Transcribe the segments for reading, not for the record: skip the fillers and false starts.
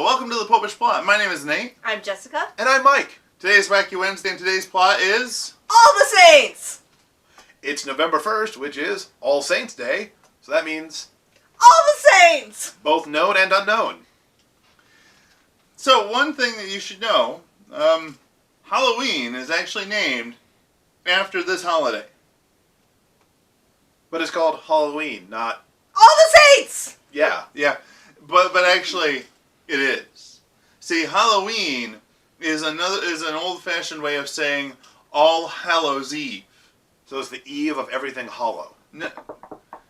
welcome to the Popish plot. My name is Nate. I'm Jessica. And I'm Mike. Today's Wacky Wednesday, and today's plot is... All the Saints! It's November 1st, which is All Saints' Day, so that means... All the Saints! Both known and unknown. So, one thing that you should know, Halloween is actually named after this holiday. But it's called Halloween, not... All the Saints! Yeah. Yeah, but actually, it is. See, Halloween is an old-fashioned way of saying All Hallows Eve. So it's the eve of everything hollow.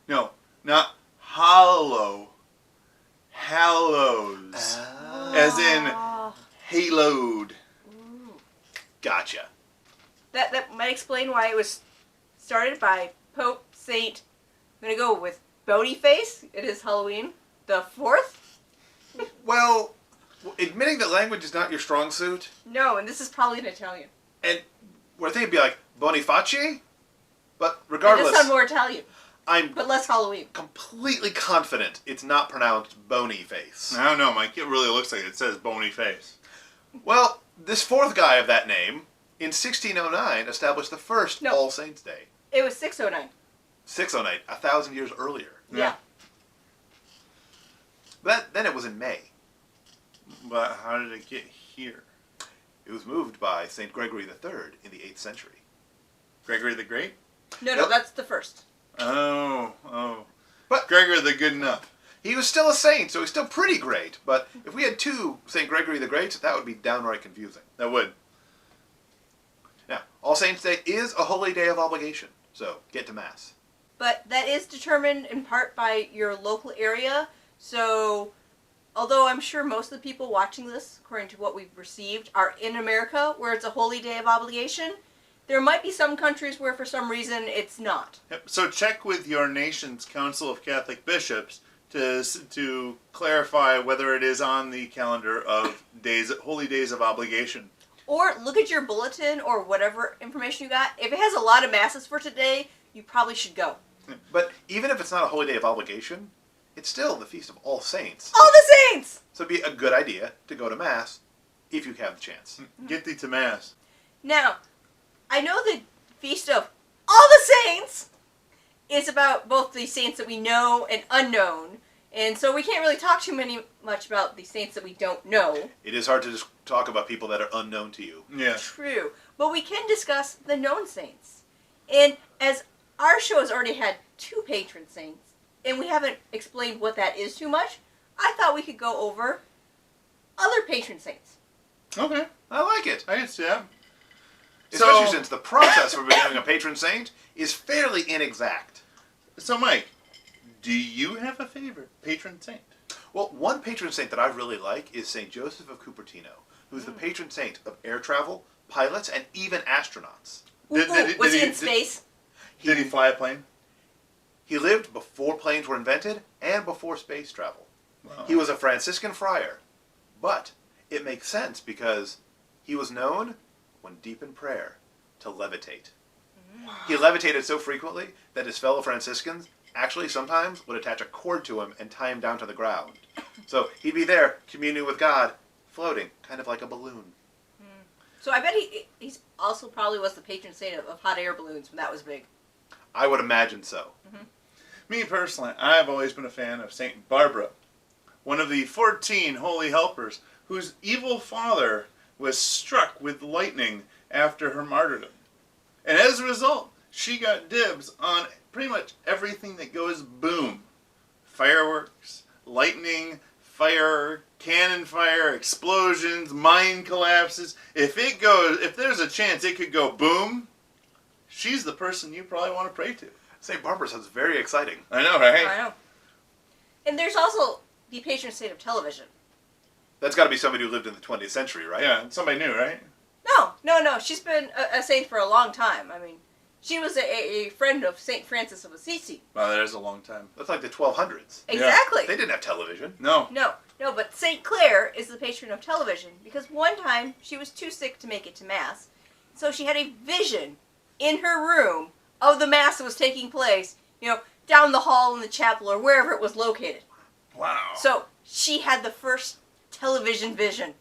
No, not hollow. Hallows. As in haloed. Ooh. Gotcha. That might explain why it was started by Pope Saint... I'm going to go with Bonyface. It is Halloween the 4th. Well, admitting that language is not your strong suit, No, and this is probably in Italian. and we're thinking it'd be like Boniface, but It regardless, does sound more Italian, I'm but less Halloween. completely confident it's not pronounced bony face. I don't know, Mike. It really looks like it says bony face. Well, this fourth guy of that name, in 1609, established the first No. All Saints' Day. It was 609. 609, 1,000 years earlier. Yeah. But then it was in May. But how did it get here? It was moved by St. Gregory III in the 8th century. Gregory the Great? No, Nope. that's the first. Oh. But Gregory the Good Enough. he was still a saint, so he's still pretty great. But if we had two St. Gregory the Greats, that would be downright confusing. That would. Now, All Saints' Day is a holy day of obligation, so get to Mass. But that is determined in part by your local area. So, although I'm sure most of the people watching this, according to what we've received, are in America, where it's a holy day of obligation, there might be some countries where for some reason it's not. Yep. So check with your nation's Council of Catholic Bishops to clarify whether it is on the calendar of holy days of obligation. Or look at your bulletin or whatever information you got. If it has a lot of masses for today, you probably should go. But even if it's not a holy day of obligation, it's still the Feast of All Saints. All the Saints! So it'd be a good idea to go to Mass if you have the chance. Get thee to Mass. Now, I know the Feast of All the Saints is about both the saints that we know and unknown. And so we can't really talk too much about the saints that we don't know. It is hard to just talk about people that are unknown to you. Yeah. True. But we can discuss the known saints. And as our show has already had 2 patron saints, and we haven't explained what that is too much, I thought we could go over other patron saints. Okay. I like it. I can see that. Especially since the process for becoming a patron saint is fairly inexact. So, Mike, do you have a favorite patron saint? Well, one patron saint that I really like is St. Joseph of Cupertino, who's the patron saint of air travel, pilots, and even astronauts. Was he in space? Did he fly a plane? He lived before planes were invented and before space travel. Wow. He was a Franciscan friar, but it makes sense because he was known, when deep in prayer, to levitate. He levitated so frequently that his fellow Franciscans actually sometimes would attach a cord to him and tie him down to the ground. So he'd be there, communing with God, floating, kind of like a balloon. So I bet he's also probably was the patron saint of hot air balloons when that was big. I would imagine so. Me personally, I've always been a fan of Saint Barbara, one of the 14 holy helpers whose evil father was struck with lightning after her martyrdom. And as a result, she got dibs on pretty much everything that goes boom. Fireworks, lightning, fire, cannon fire, explosions, mine collapses. If there's a chance it could go boom, she's the person you probably want to pray to. St. Barbara sounds very exciting. I know, right? I know. And there's also the patron saint of television. That's got to be somebody who lived in the 20th century, right? Yeah, somebody new, right? No. She's been a saint for a long time. I mean, she was a friend of Saint Francis of Assisi. Wow, that is a long time. That's like the 1200s. Exactly. They didn't have television. No. No, but Saint Clare is the patron of television because one time she was too sick to make it to Mass. So she had a vision in her room of the Mass that was taking place, down the hall in the chapel or wherever it was located. Wow. So she had the first television vision.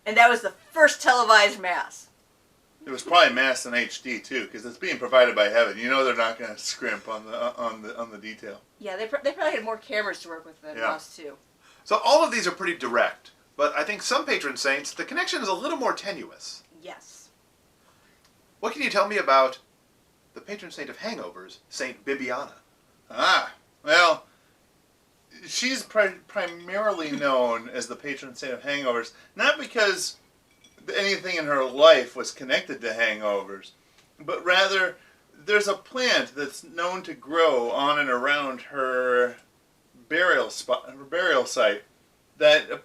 And that was the first televised Mass. It was probably Mass in HD too, because it's being provided by heaven. You know they're not going to scrimp on the detail. Yeah, they probably had more cameras to work with than us, too. So all of these are pretty direct, but I think some patron saints, the connection is a little more tenuous. Yes. What can you tell me about the patron saint of hangovers, Saint Bibiana? Well, she's primarily known as the patron saint of hangovers, not because anything in her life was connected to hangovers, but rather there's a plant that's known to grow on and around her burial site that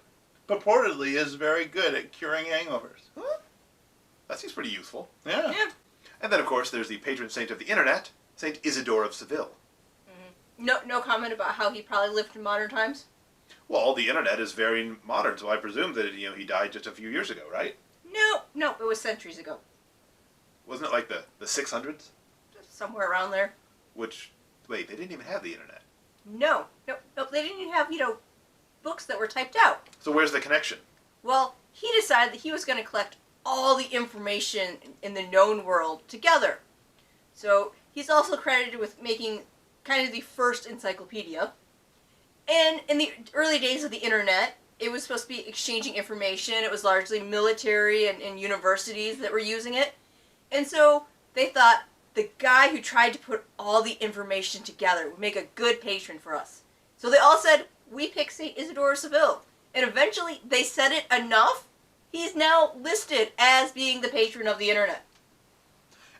purportedly is very good at curing hangovers. Huh? That seems pretty useful. Yeah. And then, of course, there's the patron saint of the internet, Saint Isidore of Seville. No comment about how he probably lived in modern times? Well, the internet is very modern, so I presume that he died just a few years ago, right? No, it was centuries ago. Wasn't it like the 600s? Somewhere around there. Which, wait, they didn't even have the internet. No, they didn't even have, books that were typed out. So where's the connection? Well, he decided that he was going to collect all the information in the known world together. So he's also credited with making kind of the first encyclopedia. And in the early days of the internet, it was supposed to be exchanging information. It was largely military and universities that were using it. And so they thought the guy who tried to put all the information together would make a good patron for us. So they all said, we pick St. Isidore of Seville. And eventually they said it enough, he's now listed as being the patron of the internet.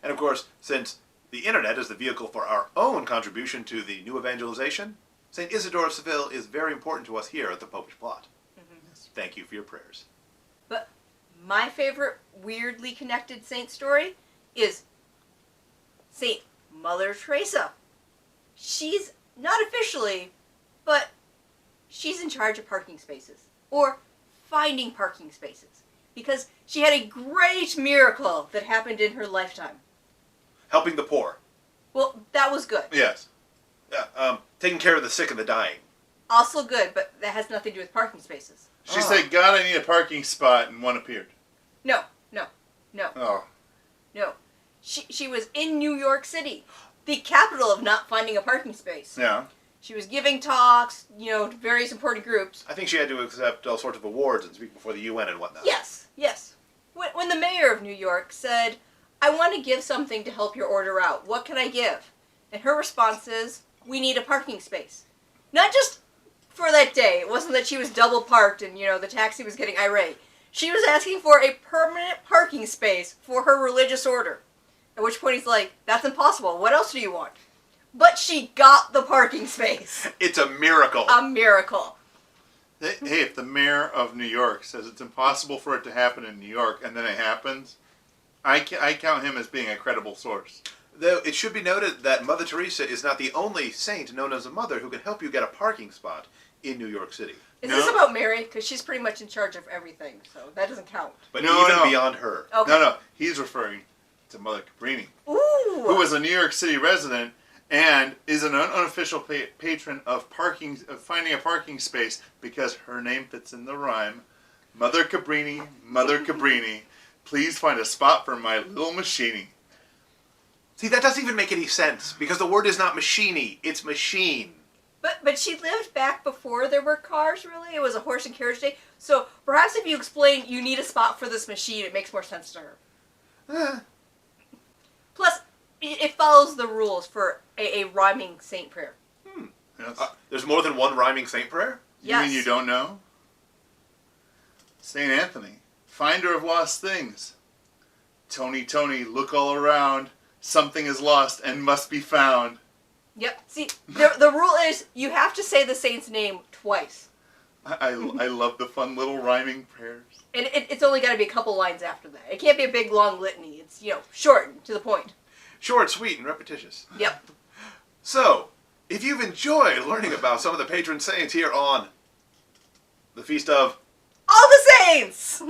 And of course, since the internet is the vehicle for our own contribution to the new evangelization, St. Isidore of Seville is very important to us here at the Popish Plot. Thank you for your prayers. But my favorite weirdly connected saint story is Saint Mother Teresa. She's not officially, but she's in charge of parking spaces. Or finding parking spaces. Because she had a great miracle that happened in her lifetime. Helping the poor. Well, that was good. Yes. Taking care of the sick and the dying. Also good, but that has nothing to do with parking spaces. She said, God, I need a parking spot, and one appeared. No. Oh. No. She was in New York City, the capital of not finding a parking space. Yeah. She was giving talks, to various important groups. I think she had to accept all sorts of awards and speak before the UN and whatnot. Yes. When the mayor of New York said, I want to give something to help your order out. What can I give? And her response is, we need a parking space. Not just for that day. It wasn't that she was double parked and, the taxi was getting irate. She was asking for a permanent parking space for her religious order. At which point he's like, that's impossible. What else do you want? But she got the parking space. It's a miracle. A miracle. Hey, if the mayor of New York says it's impossible for it to happen in New York, and then it happens, I count him as being a credible source. Though it should be noted that Mother Teresa is not the only saint known as a mother who can help you get a parking spot in New York City. Is this about Mary? Because she's pretty much in charge of everything, so that doesn't count. But No. beyond her. Okay. No, he's referring to Mother Cabrini, Ooh! who was a New York City resident and is an unofficial patron of finding a parking space because her name fits in the rhyme. Mother Cabrini, please find a spot for my little machine. See, that doesn't even make any sense, because the word is not machine-y, it's machine. But she lived back before there were cars, really. It was a horse and carriage day. So perhaps if you explain you need a spot for this machine, it makes more sense to her. Plus, it follows the rules for a rhyming saint prayer. Yes. There's more than one rhyming saint prayer? You mean you don't know? St. Anthony, finder of lost things. Tony, look all around. Something is lost and must be found. Yep. See, the rule is you have to say the saint's name twice. I love the fun little rhyming prayers. And it's only got to be a couple lines after that. It can't be a big, long litany. It's, short and to the point. Short, sweet, and repetitious. Yep. So, if you've enjoyed learning about some of the patron saints here on the Feast of All the Saints!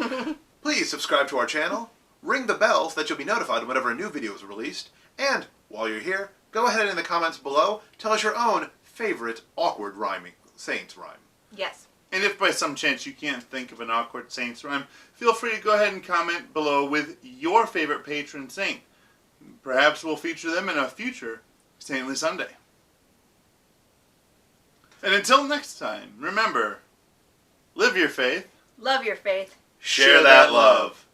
please subscribe to our channel, ring the bell so that you'll be notified whenever a new video is released, and while you're here, go ahead in the comments below, tell us your own favorite awkward rhyming saints rhyme. Yes. And if by some chance you can't think of an awkward saint's rhyme, feel free to go ahead and comment below with your favorite patron saint. Perhaps we'll feature them in a future Saintly Sunday. And until next time, remember, live your faith, Love your faith. Share that love.